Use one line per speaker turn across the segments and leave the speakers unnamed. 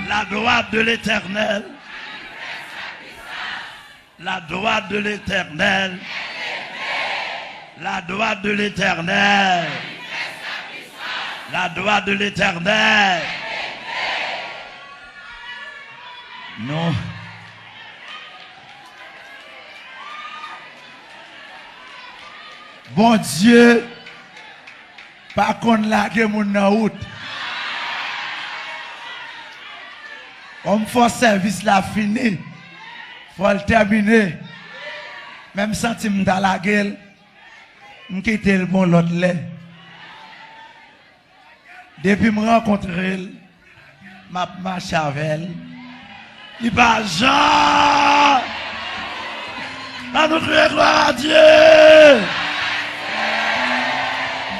La droite de l'Éternel. La droite de l'Éternel. La droite de l'Éternel. La droite de l'Éternel. Non. Bon Dieu, par contre là que mon en route. On fait service là fini. Faut le terminer. Même sentiment dans la gueule. Je quitte le bon l'autre lait. Depuis me rencontrer, m'a marché avec elle. Il va Jean. À nous crier gloire à Dieu.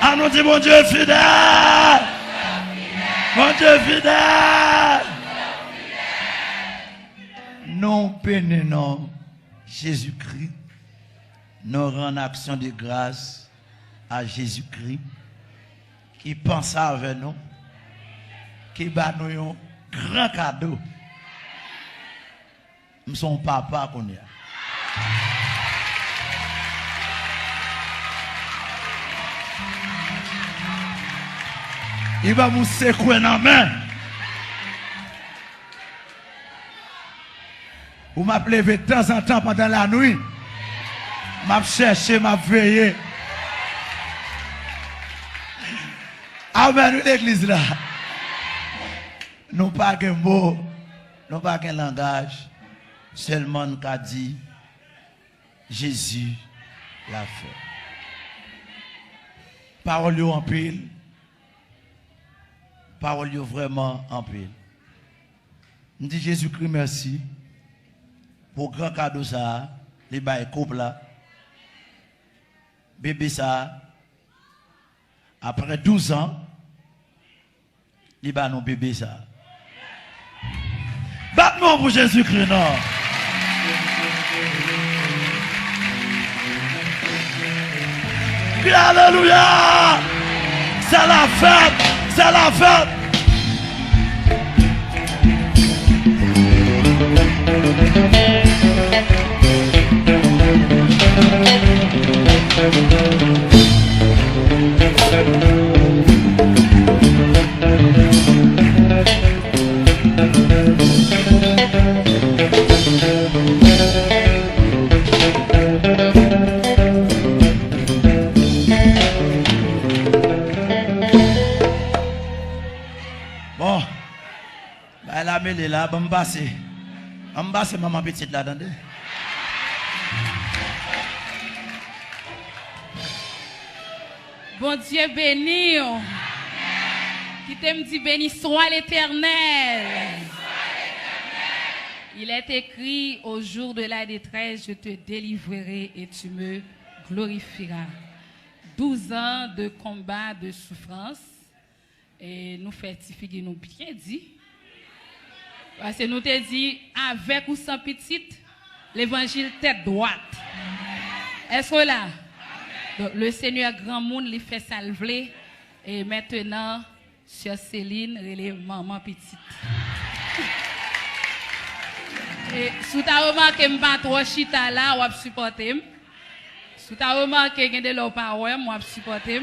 À nous dire mon Dieu fidèle. Mon Dieu fidèle. Nous bénissons Jésus-Christ. Nous rendons action de grâce à Jésus-Christ qui pense avec nous, qui bat nous un grand cadeau. Nous sommes papa qu'on est. Il va vous secouer dans la main. Vous m'appelez de temps en temps pendant la nuit. M'a cherché, m'a veillé. Amen, l'église là. Nous pas qu'un mot, nous pas qu'un langage. Seulement nous qu'a dit Jésus l'a fait. Parole en pile. Parole vraiment en pile. Nous dit Jésus-Christ merci pour grand cadeau ça, les bails couple là. Bébé ça, après 12 ans, il va nous bébé ça. Battement pour Jésus-Christ, non? Alléluia! C'est la fête! C'est la fête! Bon, elle a mis là, on va passer maman petite là-dedans.
Bon Dieu béni, qui t'aime dit béni soit l'Éternel. Il est écrit au jour de la détresse, je te délivrerai et tu me glorifieras. 12 ans de combat, de souffrance, et nous certifions, nous bien dit. Parce que nous te dit, avec ou sans petite, l'évangile tête droite. Est-ce que là? Donc, le Seigneur grand monde lui fait salver et maintenant sur Céline relève maman petite. Et sous ta remarque m'pas trop chita là ou supporter. Sous ta remarque qu'il y a de l'eau power moi supporter.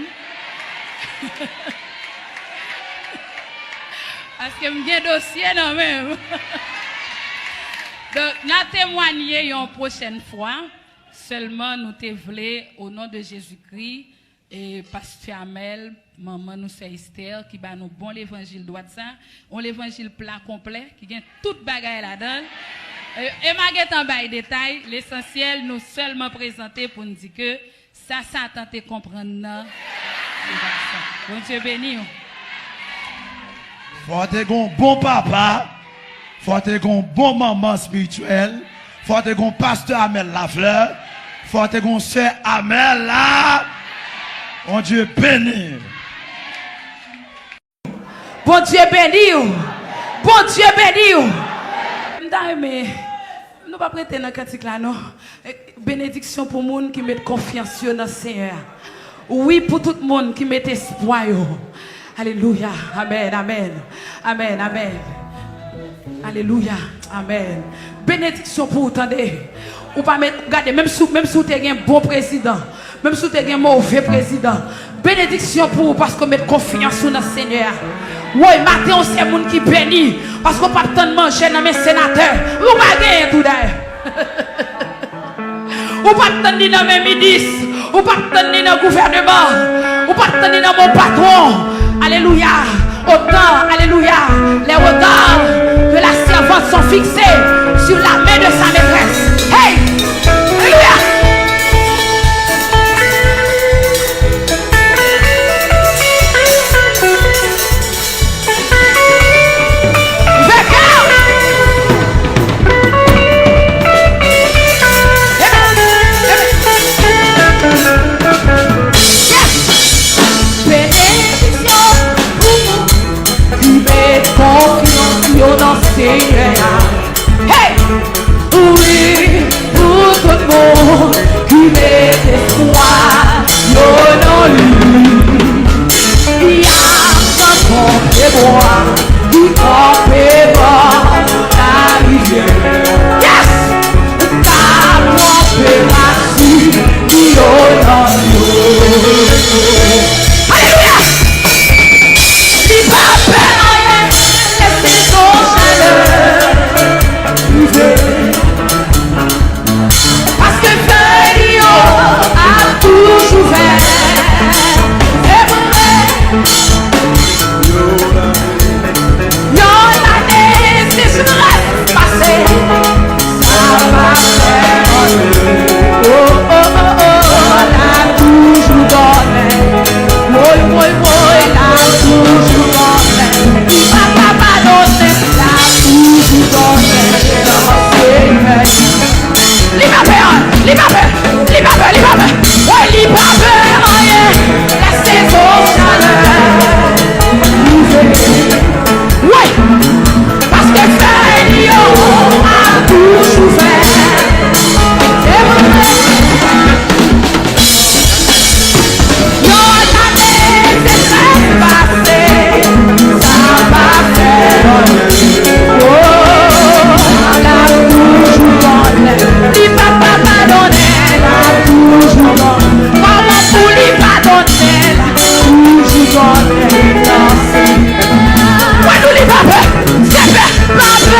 Parce que m'gen dossier non même. Donc n'a témoigner une prochaine fois. Seulement nous te voulons au nom de Jésus-Christ et pasteur Amel, maman nous c'est Esther qui va nous bon l'évangile droit ça, on l'évangile plat complet qui gagne toute bagaille là-dedans. Et malgré en bas détail, l'essentiel nous seulement présenter pour nous dire que ça tente comprendre. Bon Dieu béni.
Faut être un bon papa, faut être un bon maman spirituel, faut être un pasteur Amel Lafleur. Faut que qu'on sait Amel là. Bon Dieu béni.
Bon Dieu béni. Bon Dieu béni. Mais nous pas prêter dans cantique là non. Bénédiction pour monde qui met confiance dans le Seigneur.
Oui, pour tout le monde qui met espoir. Alléluia. Amen, amen. Amen, amen. Alléluia. Amen. Bénédiction pour vous, attendez. Ou pas mettre, regardez, même si vous avez un bon président, même si vous avez un mauvais président, bénédiction pour vous parce qu'on met confiance sur notre Seigneur. Oui, matin, c'est un monde qui bénit parce qu'on ne peut pas manger dans mes sénateurs. Vous ne gagner tout d'ailleurs. Vous ne pouvez pas attendre dans mes ministres. Vous ne pouvez pas attendre dans le gouvernement. Vous ne pouvez pas attendre dans mon patron. Alléluia. Autant, alléluia, les regards de la servante sont fixés sur la main de sa maîtresse. Hey! Alléluia! Hey! Oui, pour tout le monde qui met espoir dans lui. Il y a un compte de bois qui compte la rivière. Yes! Ta température qui honore Dieu. Alléluia! Il va faire laissez ton chaleur. Parce que Dieu a toujours fait. C'est vrai. Y'en a des sécheresses passées. Ça va faire. Oh, oh, oh, oh, l'a toujours donné. Oui, oui, oui, l'a toujours donné. Il va pas pardonner. L'a toujours donné. La saison chaleur. Oui, parce que Dieu a toujours fait. C'est vrai. Y'en a des sécheresses passées. Ça va faire. Oh, la toujours bonne. Il va pas pardonner. La toujours bonne. Maman pour lui pardonner. La toujours bonne. Ouais, nous les papes. C'est fait. Papa,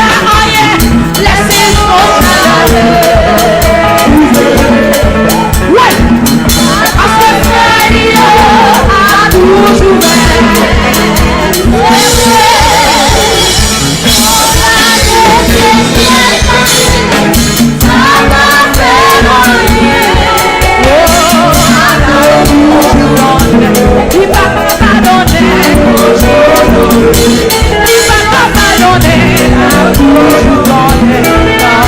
rien. Laissez-nous ouais. Parce que Dieu a toujours il va pas pardonner. Il va pas pardonner. La toujours donné. La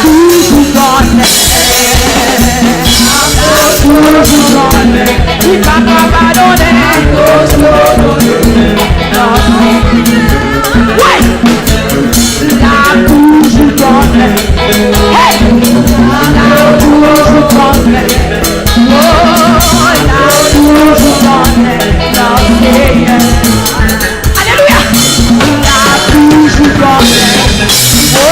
toujours donné. Toujours donné. Il va pas pardonner. Ouais. La toujours donné. Hey. La toujours donné. Oh, la toujours donné. Alléluia. La toujours donné. Oh,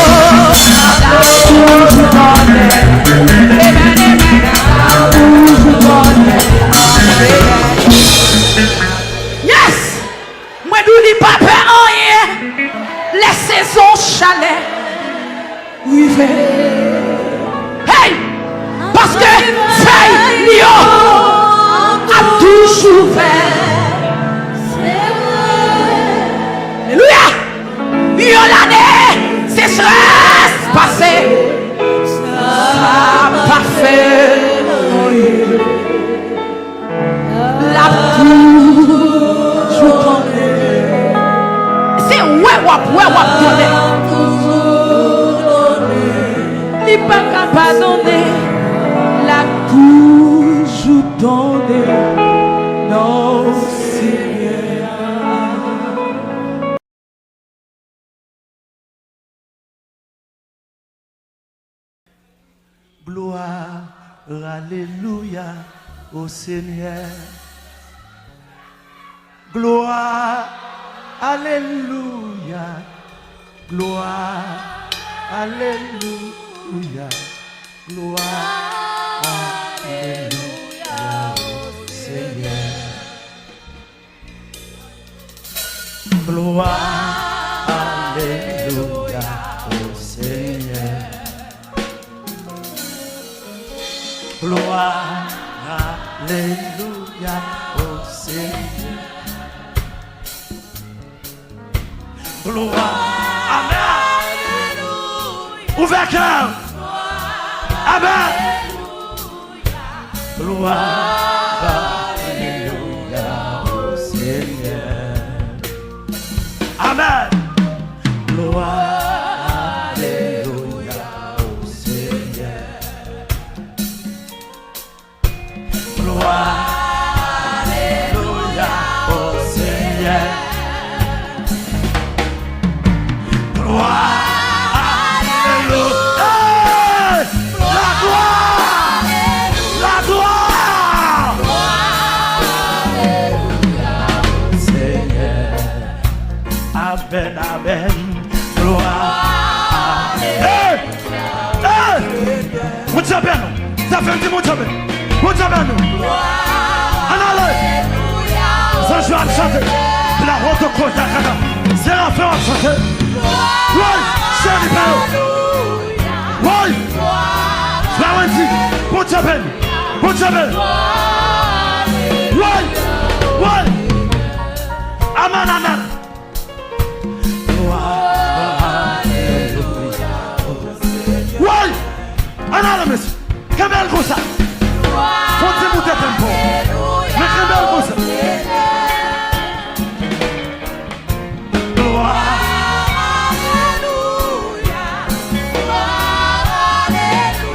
la toujours donné. Amen, amen. La toujours donné. Yes. Moi, n'oublie pas rien. Les saisons chaleur. Oui, hey. Parce que feuille lion a toujours fait. Alléluia. Yon l'année, sécheresse passée. Ça pas fait. La toujours donné. C'est ouais, donné. Il pas capable donner. La toujours donné. Non, Seigneur.
Gloire, alléluia, au Seigneur. Gloire, alléluia. Gloire, alléluia. Gloire, alléluia au Seigneur. Gloire, alléluia au Seigneur. Gloire, alléluia au Seigneur. Gloire, amen. Ouvert cœur. Amen. Gloire, alléluia au Seigneur. Amen. Gloire, alléluia au Seigneur. Gloire, alléluia au Seigneur. Gloire, alléluia. Hey! La gloire, la gloire. Seigneur. Amen, amen. Gloire. Hey! Hey! Mon Dieu, ça fait un petit mon Dieu. Mon Dieu, nous. Allez. Ça joue à chanter. La route au côté. C'est la fin à chanter. Oui, chérie Père. Oui. Florenty. Mon Dieu, mon Dieu. Oui. Oui. Amen, amen. Oui. Anonymous. Kamel Gosa. Faut-il monter tempo? Mais Kamel Gosa.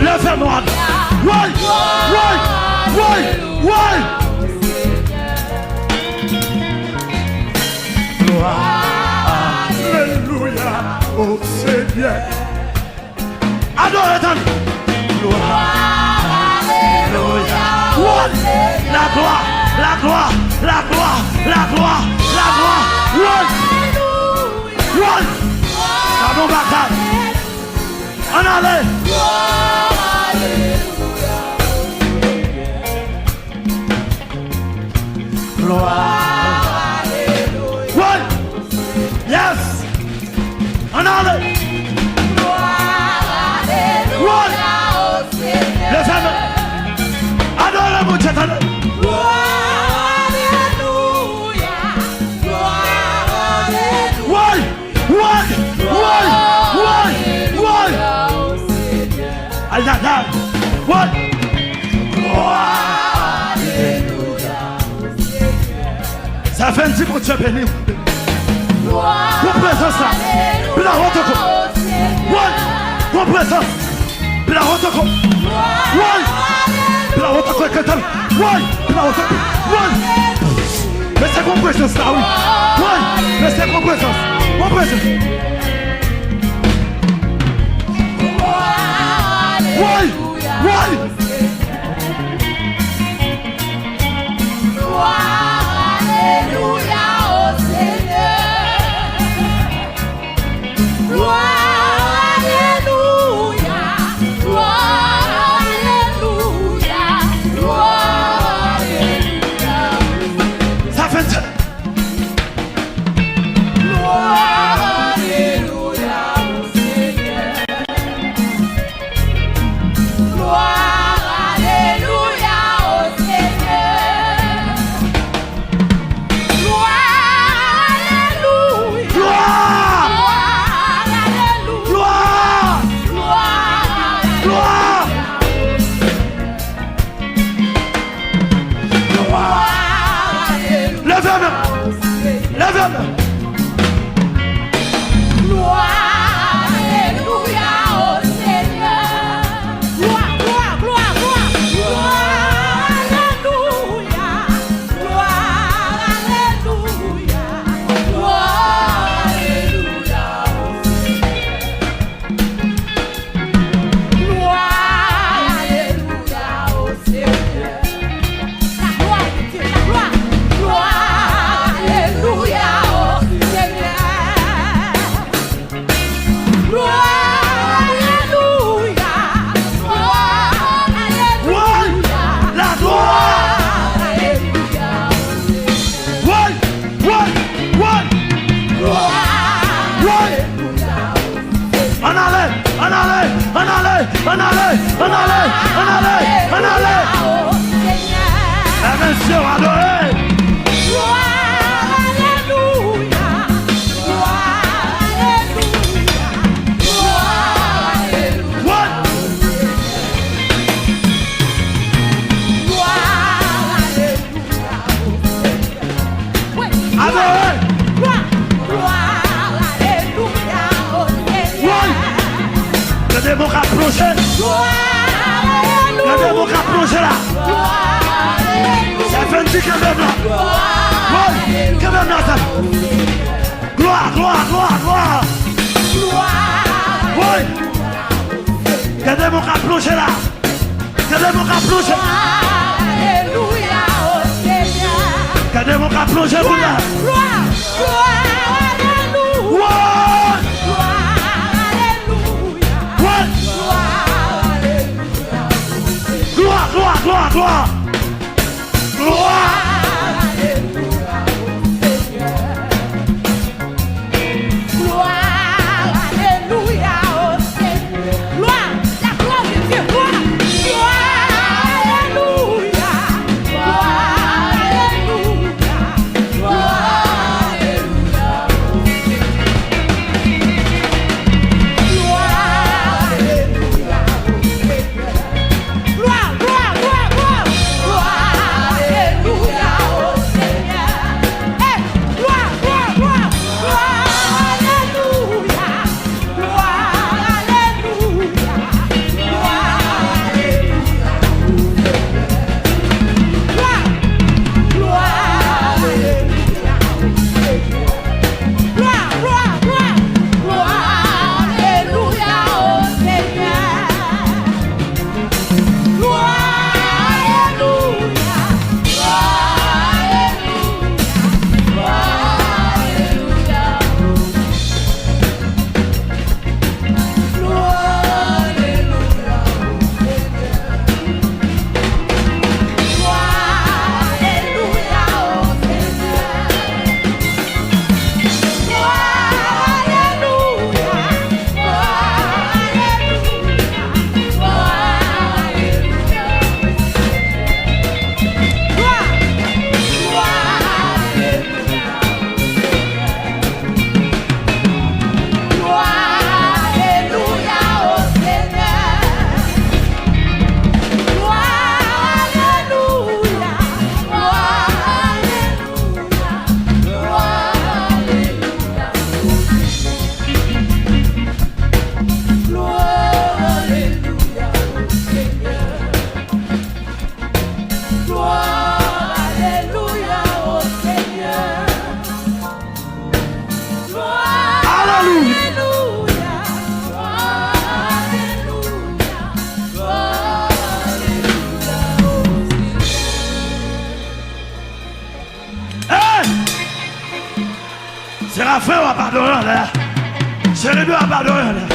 Lève-moi. Oui. Oui. Oui. Oui. Gloire. Alléluia au Seigneur. Adore-le. Gloire, alléluia. La gloire, la gloire, la gloire, la gloire, la gloire. Oui. Pardon, bataille. On allait. Gloire, alléluia. Oui. Yes. On allait. Les femmes, adore mon Dieu.
Gloire, alléluia. Gloire, alléluia.
Alléluia. Gloire, alléluia. Ça fait un petit peu de Dieu béni. Pour présence là. Puis la route comme. Oui. Pour présence. Puis la route comme. Oui. Puis la route comme. Oui. Puis la route comme. Oui. Mais c'est qu'on présence là, oui. Oui. Mais c'est qu'on présence. Qu'on présence. Oui. Oui. Ça fait ça. Attention, adorez. Regardez mon cap plongé. Regardez mon cap plongé là. Ça fait un petit quand même là. Oui, quand même là. Gloire, gloire, gloire, gloire. Oui. Regardez mon cap plongé là. Regardez mon cap plongé. Regardez mon cap plongé là. Gloire, gloire, gloire, gloire. Gloire. Séraphin va pardonner là. Jérémie va pardonner là.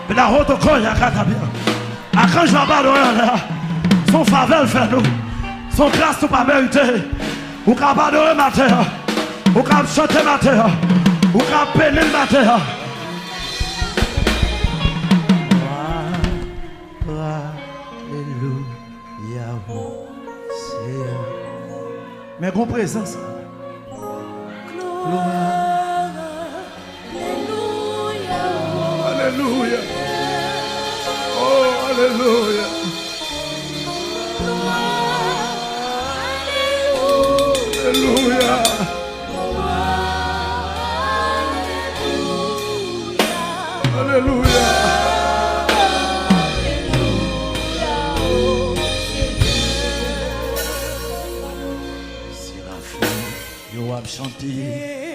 Mais la route au corps, il y a qu'à bien. À quand je vais pardonner là. Son faveur fait nous. Son grâce nous pas mérité. Ou qu'à pardonner ma terre. Ou qu'à chanter ma terre. Ou qu'à bénir ma terre. Alléluia. Mais qu'on présence. Alléluia. Oh, alléluia. Alléluia. Alléluia. Séraphin, yo a chanté.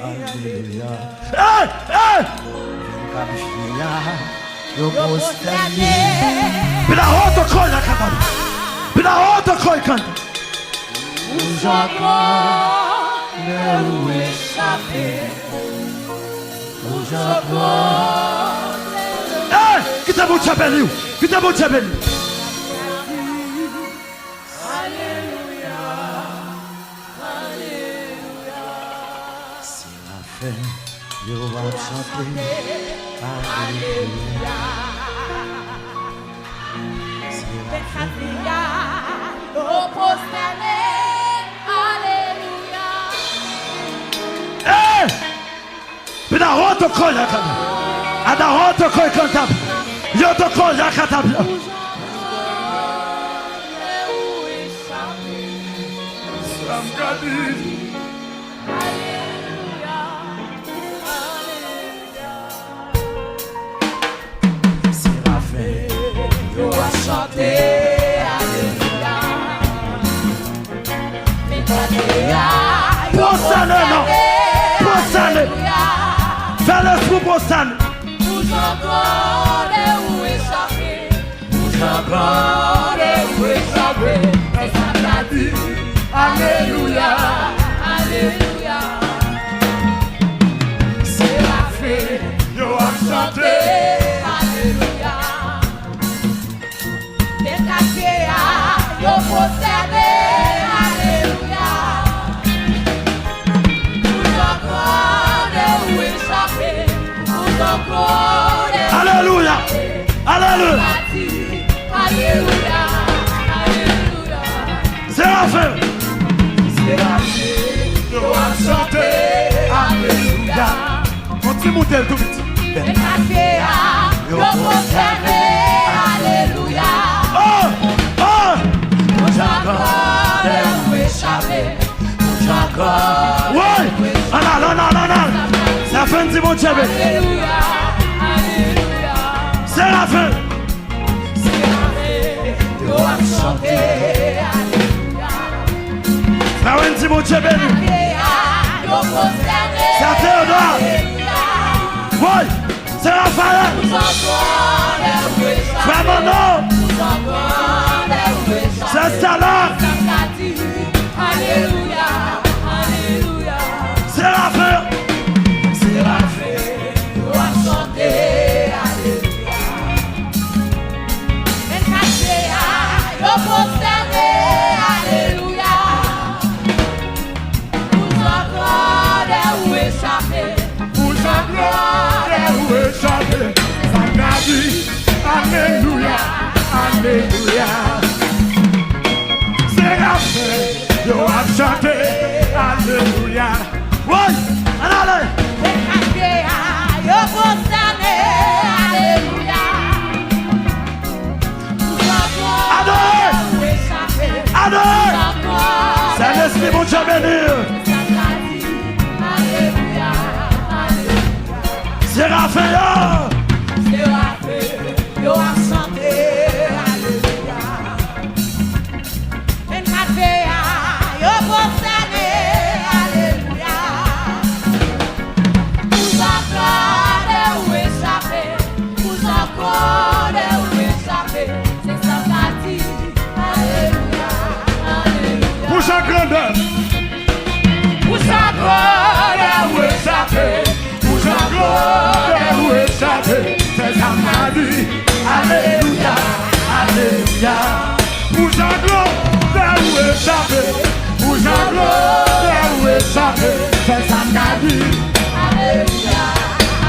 Alléluia. Hey, hey. Bila auto coisa cantando. Bila auto coisa cantando. Ei, que tá muito chabelinho. Que tá muito chabelinho. Aleluia. Aleluia. Séraphin, eu vou chanter. Alléluia.
Au prosterné
roto koya kata. Ada roto koya kata. Yoto koya kata.
Séraphin, yo a chanté, alléluia.
Postane, non. Postane. Fais l'esprit postane.
Alléluia, alléluia. Séraphin, yo a chanté, alléluia. Pécatéa, yo possédé, alléluia. Vous encore où échapper, vous encore
Alléluia. Alléluia.
alléluia, alléluia.
Séraphin.
Yo a chanté, alléluia.
Continue monter tout vite.
Pécatéa, yo possédé, alléluia.
Oh, oh.
Vous encore où échapper, vous encore.
Ouais. Ah non, non, non, non. Ça fait un petit bon tchèbe.
Alléluia, alléluia.
Séraphin.
Séraphin, yo a chanté, alléluia.
Ça fait un petit bon tchèbe.
Pécatéa, yo possédé,
C'est à Théodore.
alléluia.
Ouais. Séraphin.
Vous encore où échapper,
Frère Manon.
vous encore où échapper.
C'est ça là.
Alléluia, alléluia.
Séraphin.
Séraphin, yo a chanté, alléluia. Pécatéa, yo possédé, alléluia. Vous encore où échapper,
Vous avez où échapper. Alléluia. Alléluia. Séraphin. Yo a chanté. Alléluia. Ouais. Allez.
Pécatéa, yo possédé, alléluia. Vous encore
Adorez.
où échapper,
Adorez.
vous encore.
C'est l'esprit mon Dieu béni.
Alléluia, alléluia.
Séraphin.
Séraphin, yo a chanté, alléluia. Pécatéa, yo possédé, alléluia. Vous encore où échapper, vous encore où échapper. C'est ça qu'a dit, alléluia, alléluia.
Pour chaque grandeur.
Vous encore où échapper, vous encore où échapper.
C'est ça m'a dit. Alléluia. Alléluia. Pour chaque grandeur où échapper. Pour chaque grandeur où échapper. C'est ça m'a dit.
Alléluia,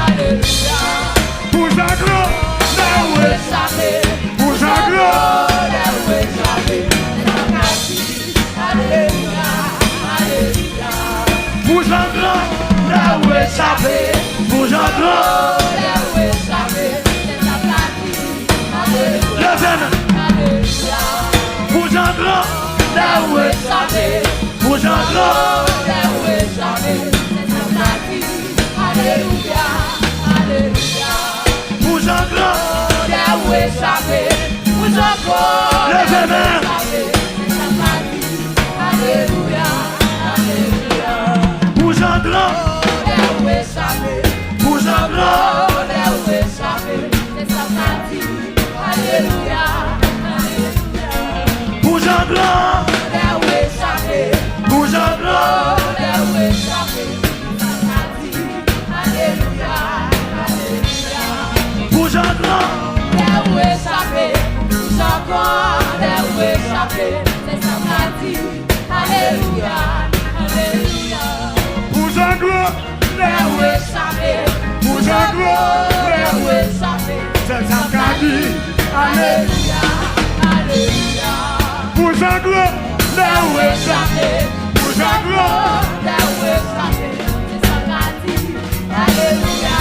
alléluia.
Pour chaque grandeur où échapper. Pour chaque grandeur
Où échapper, c'est ça qu'a dit, alléluia, alléluia.
pour chaque grandeur où échapper. Pour chaque grandeur.
Où échapper, c'est ça qu'a dit, alléluia,
Levez-moi.
alléluia.
Pour chaque grandeur où échapper. Pour chaque grandeur.
Où échapper, c'est ça qu'a dit, alléluia, alléluia.
Pour chaque grandeur.
Où échapper, vous encore.
Levez-moi.
Alléluia, alléluia.
Pour chaque grandeur.
Où échapper,
Pour chaque grandeur.
où échapper, c'est ça qu'a dit, alléluia, alléluia.
Pour chaque grandeur.
Où échapper,
Pour chaque grandeur.
où échapper, c'est ça qu'a dit, alléluia, alléluia.
Pour chaque grandeur.
Où échapper, vous encore où échapper, c'est ça qu'a dit, alléluia, alléluia.
Pour chaque grandeur.
Où échapper,
Pour chaque grandeur.
où échapper,
C'est ça qu'a dit.
alléluia, alléluia.
Pour chaque grandeur. Où échapper. Pour chaque grandeur.
Où échapper, c'est ça qu'a dit, alléluia,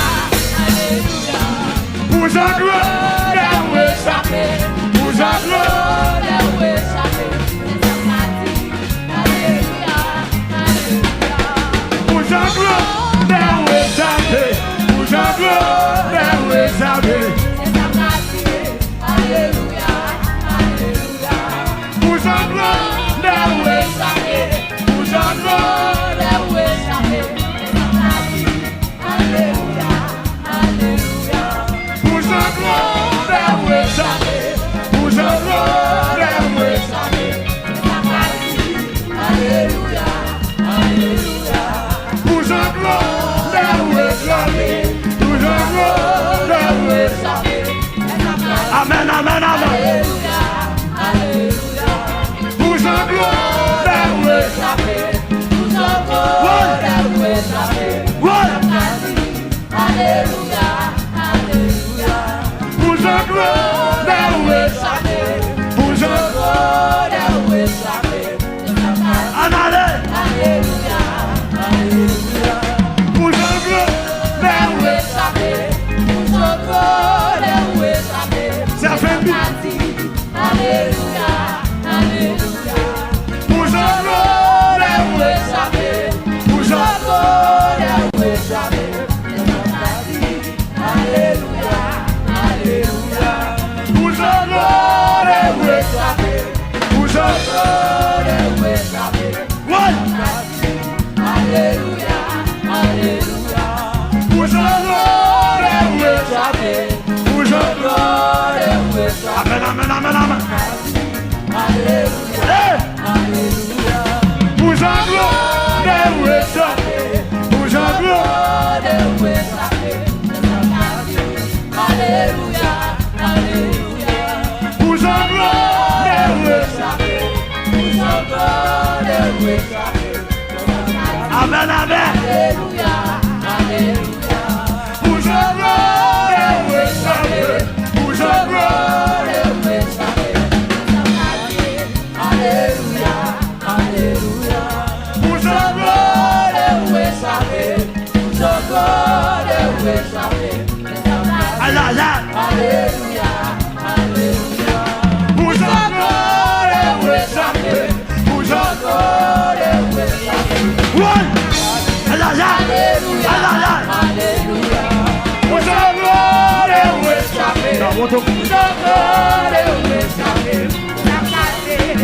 Amen, amen, amen.
Alléluia, Alléluia.
Pour Jean gloire,
Où échapper, où j'en où échapper. Alléluia, Alléluia.
pour Jean gloire,
Où échapper,
pour Jean
où échapper.
en aller,
Alléluia, Alléluia.
pour Jean gloire,
Où échapper, où j'en où échapper.
ça fait bien.
Alléluia, Alléluia.
Pour Jean gloire,
Où échapper,
pour Jean
où échapper. Alléluia, Alléluia.
pour Jean gloire,
Où échapper,
pour Jean
où échapper.
ouais,
Alléluia, Alléluia.
pour Jean gloire,
Où échapper,
pour Jean
où échapper.
amen, amen, amen, amen.
Alléluia,
Hey,
Alléluia.
pour Jean gloire, où est pour Jean gloire,
Où échapper. Alléluia, Alléluia.
pour Jean gloire, où amen, amen.
Alléluia, Alléluia.
Pour Jean gloire, où est pour Jean gloire,
Alléluia, Alléluia.
pour Jean gloire, aïe, aïe, aïe.
Alléluia, Alléluia.
Pour Jean gloire, où est pour Jean ouais, aïe, aïe, aïe, aïe, aïe, aïe.
Alléluia.
Pour Jean gloire, où est dans votre ouais,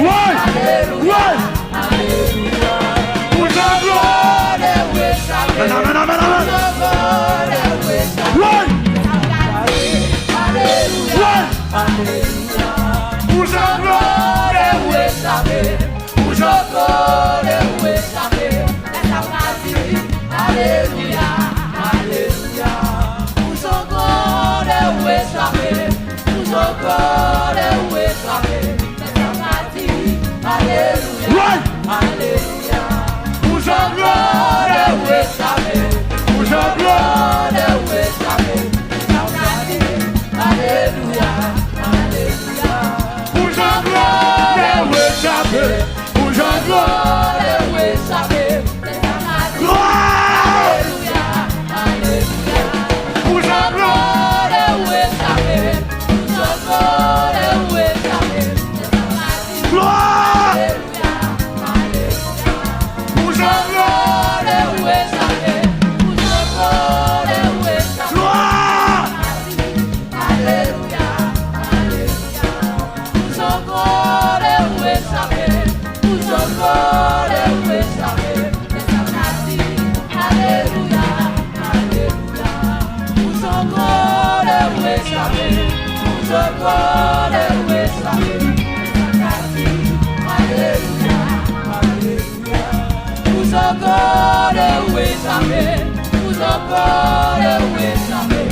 ouais, pour Jean gloire, amen, amen, amen, amen. Ouais, ouais, pour Jean gloire, pour Jean
Alléluia, Alléluia. Où son corps où échapper, où son corps où échapper. Alléluia,
ouais,
Alléluia.
pour Jean gloire,
Où échapper,
pour Jean gloire,
où échapper. Alléluia, Alléluia.
pour Jean gloire, où est pour Jean gloire,
Où échapper.
gloire,
Alléluia, Alléluia.
pour Jean gloire,
Où échapper, où son corps où échapper.
gloire,
Alléluia, Alléluia.
pour Jean gloire,
Où échapper, où son corps où échapper.
gloire,
Alléluia, Alléluia. Où son corps où échapper, où son corps où échapper. Alléluia, Alléluia. Où son corps où échapper, où son corps où échapper. Alléluia, Alléluia. Où son corps où échapper, où son corps où échapper.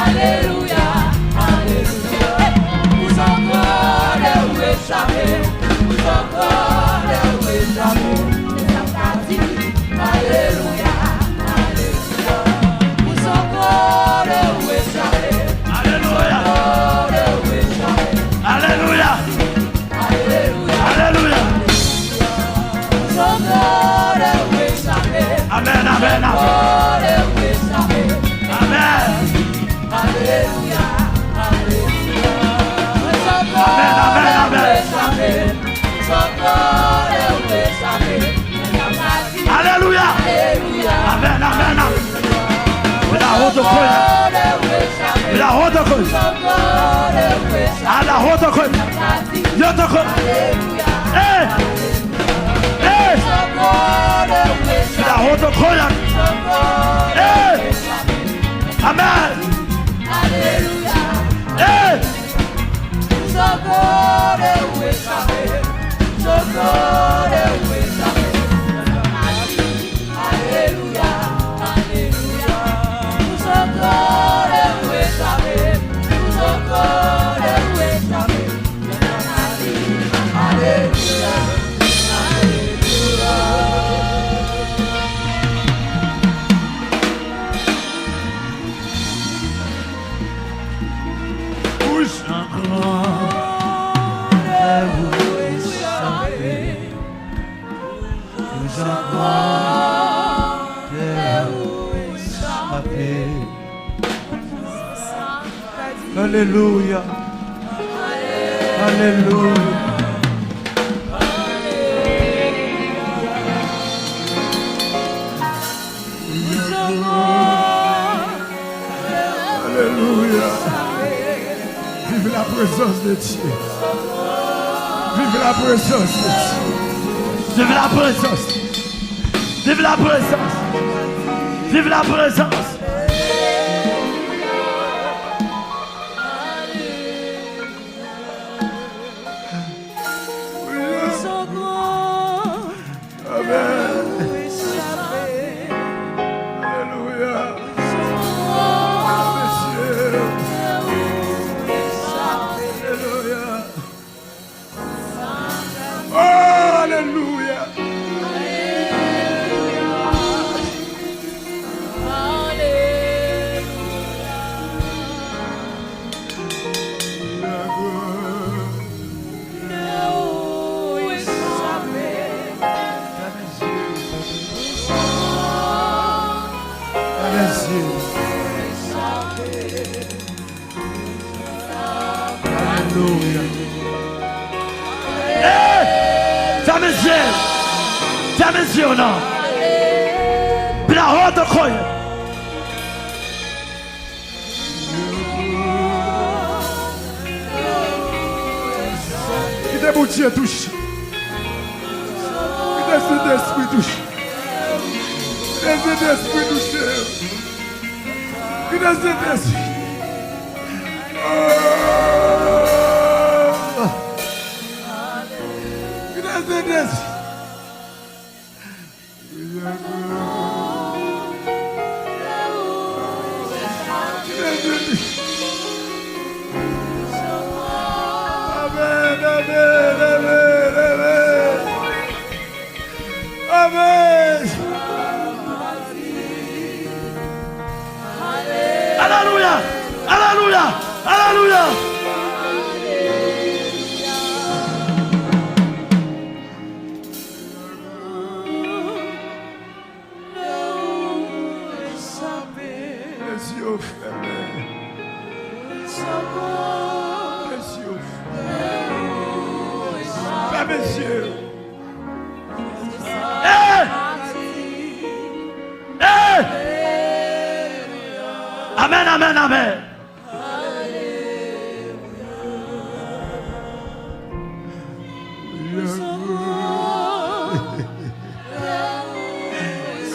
Alléluia, Alléluia. Où son corps où échapper, où son corps où échapper. Alléluia, Alléluia. Où son corps où échapper,
alléluia,
corps où échapper.
alléluia,
Alléluia,
alléluia,
où son corps où échapper,
amen, amen, amen,
corps où échapper.
amen,
Alléluia, Alléluia. Où son
amen, amen,
corps où
amen,
échapper, où son corps où échapper.
alléluia,
Alléluia,
amen, amen, amen. La haute coin,
corps où échapper,
la haute coin,
son corps où échapper.
à la haute coin, y'autre coin,
Alléluia,
hey, hey,
son corps où échapper,
la haute coin,
son corps
hey,
où échapper.
amen,
Alléluia,
hey,
son corps où échapper, son corps où échapper. Alléluia, Alléluia. Son corps où échapper,
Plus encore, échapper. Alléluia. Alléluia. Alléluia. Vive la présence de Dieu. Vive la présence de Dieu. Vive la présence. Vive la présence. Vive la présence. Não. Pela outra coisa. Que debutia touche. Que desce touche. Desce touche. Que desce. Que desce. Amen. Alléluia. Alléluia. Alléluia. Amen, amen, amen.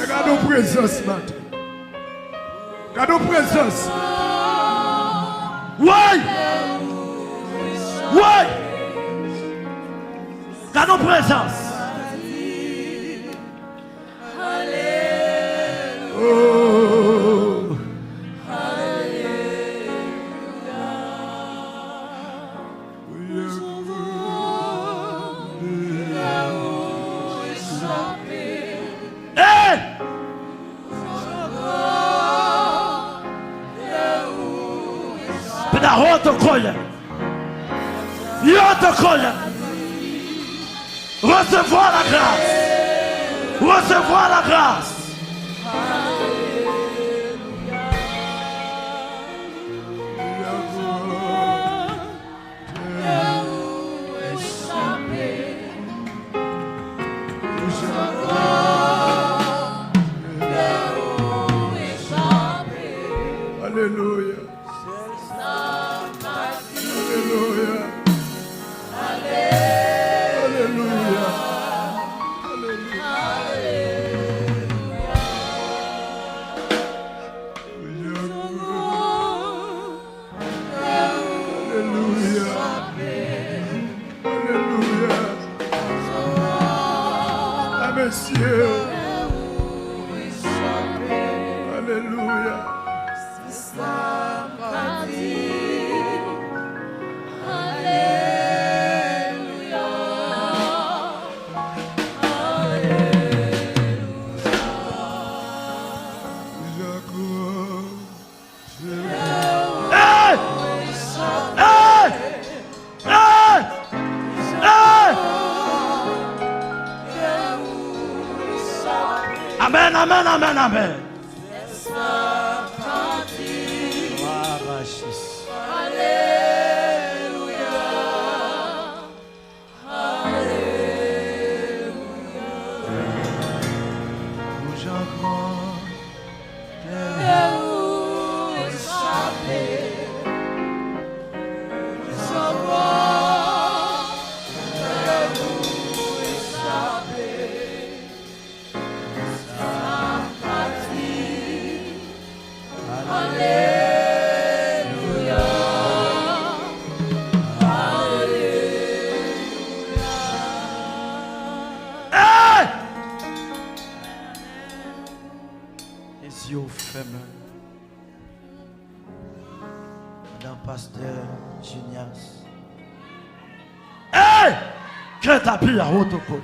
Regarde nos présences maintenant. Regarde nos présences. Oui. Oui. Regarde nos présences. Recevoir la grâce. Recevoir la grâce. Alléluia. Alléluia. Monsieur. Alléluia. Amen, amen, amen, amen.
Madame Pasteur Junias.
Hey! Que ta prière autocole.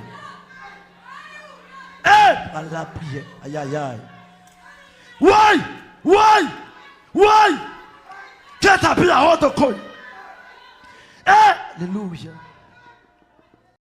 Hey!
À la prière. Aïe aïe aïe.
Ouais! Que ta prière autocole. Hey!
Alléluia.